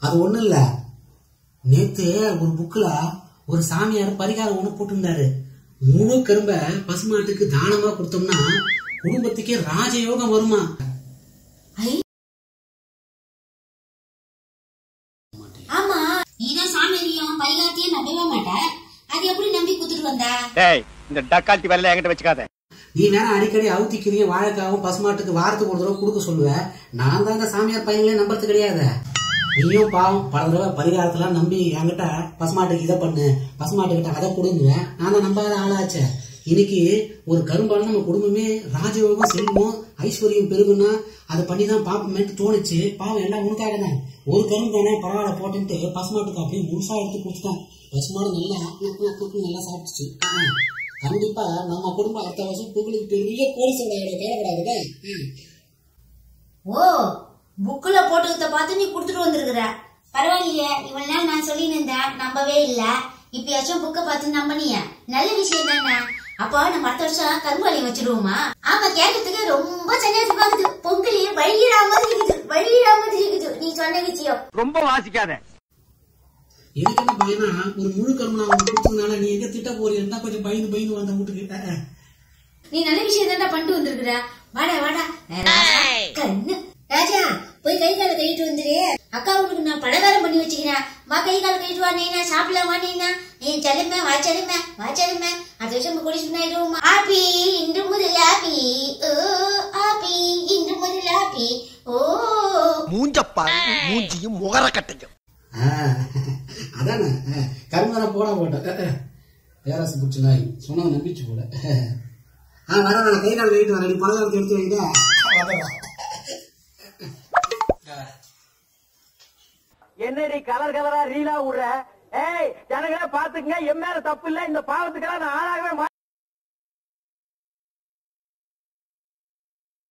அது ஒண்ணு இல்ல, நேத்து ஒரு புக்ல ஒரு சாமியார் பரிகாரம் ஒண்ணு போட்டிருந்தாரு. முழு கரும்ப பசுமாட்டுக்கு தானமா கொடுத்தோம்னா குடும்பத்துக்கே ராஜயோகம் வருமா. ஆமா, நீதான் சாமியாரையும் பரிகாரத்தையும் நம்பவே மாட்டேன். அது எப்படி நம்பி குடுத்துட்டு வந்தா? இந்த டக்கால்ட்டி வேலை என்கிட்ட வச்சுக்காத. நீ வேணா அடிக்கடி அவுத்திக்கிறிய வாழைக்காவும் பசுமாட்டுக்கு வாரத்துக்கு ஒரு தடவை கொடுக்க சொல்லுவேன். நான் தான் இந்த சாமியார் பையங்களே நம்புறது கிடையாது. நீயும் பாவம் பல தடவை பரிகாரத்தெல்லாம் நம்பி என்கிட்ட பசுமாட்டுக்கு இதை பண்ணு, பசுமாட்டுக்கிட்ட அதை கொடுங்குவேன். நான் தான் நம்பாத ஆளாச்சே. இன்னைக்கு ஒரு கரும்பால நம்ம குடும்பமே ராஜயோகம் செல்வம் ஐஸ்வர்யம் பெருகுன்னா அதை பண்ணிதான் பாப்பமேட்டு தோணுச்சு. பாவம் எல்லாம் உனக்காக தான். ஒரு கரும்பு தானே பரவாயில்ல போட்டுட்டு பசுமாட்டுக்கு அப்படியே முழுசா எடுத்து கொடுத்துட்டேன். பசுமாடு நல்லா நல்லா சாப்பிட்டுச்சு. கண்டிப்பா நம்ம குடும்பம் அடுத்த வருஷம் பொங்கலுக்கு பெரிய கோரிசோட தேவைப்படாது. ஓ, புக்குல போட்டுக்கிறத பார்த்து நீ குடுத்துட்டு வந்திருக்கிற. பரவாயில்லையே, இவ்வளவு நாள் நான் சொல்லி இருந்தேன், நம்பவே இல்ல. இப்பயாச்சும் புக்க பார்த்து நம்பனிய, நல்ல விஷயம் தானே. அப்போ நம்ம அடுத்த வருஷம் கரும்பாலி வச்சிருவோமா? ஆமா, கேட்கறதுக்கு ரொம்ப சந்தோஷமா இருக்குது. பொங்கலி வழியிடாம இருக்குது நீ சொன்ன விஷயம். ரொம்ப வாசிக்காத. எனக்கு என்ன பயனா, ஒரு முழு கரும்பு நான் கொடுத்ததுனால நீ எங்க திட்ட போறீங்கன்னா கொஞ்சம் பயந்து வந்த வீட்டுக்கு. நீ நல்ல விஷயம் தான்டா பண்ணிட்டு வந்திருக்கிற. வாடா கண்ணு ராஜா, போய் கை கால கழிட்டு வந்துரு. அக்கா உனக்கு நான் பலகாரம் பண்ணி வச்சுக்கிறேன். வா, கை கால கழிட்டு வா. நீனா சாப்பிடலாம். வா, நீனா என் செல்லுமே வா செல்லுமே. அது வருஷம் குடிச்சுட்டு ஆயிடுவோமா? ஆப்பி இன்று முதல் ஆப்பி, ஓ ஆப்பி இன்று முதல் ஆப்பி, ஓ மூஞ்சப்பா மூஞ்சியும் முகர கட்டையும். அதானே கரும்பு போட்டேன். பேராசு பிடிச்ச நாய் சொன்ன நம்பிச்சு போல. வர நான் கை கால் கழிட்டு வரேன். பலகாரத்தை எடுத்து வைங்க. என்னடி கலர் கலரா ரீலா விடுற? ஏய், ஜனங்களே பாத்துக்கங்க, என் மேல தப்பு இல்ல. இந்த பாவத்துக்கெல்லாம் நான் ஆளாகவே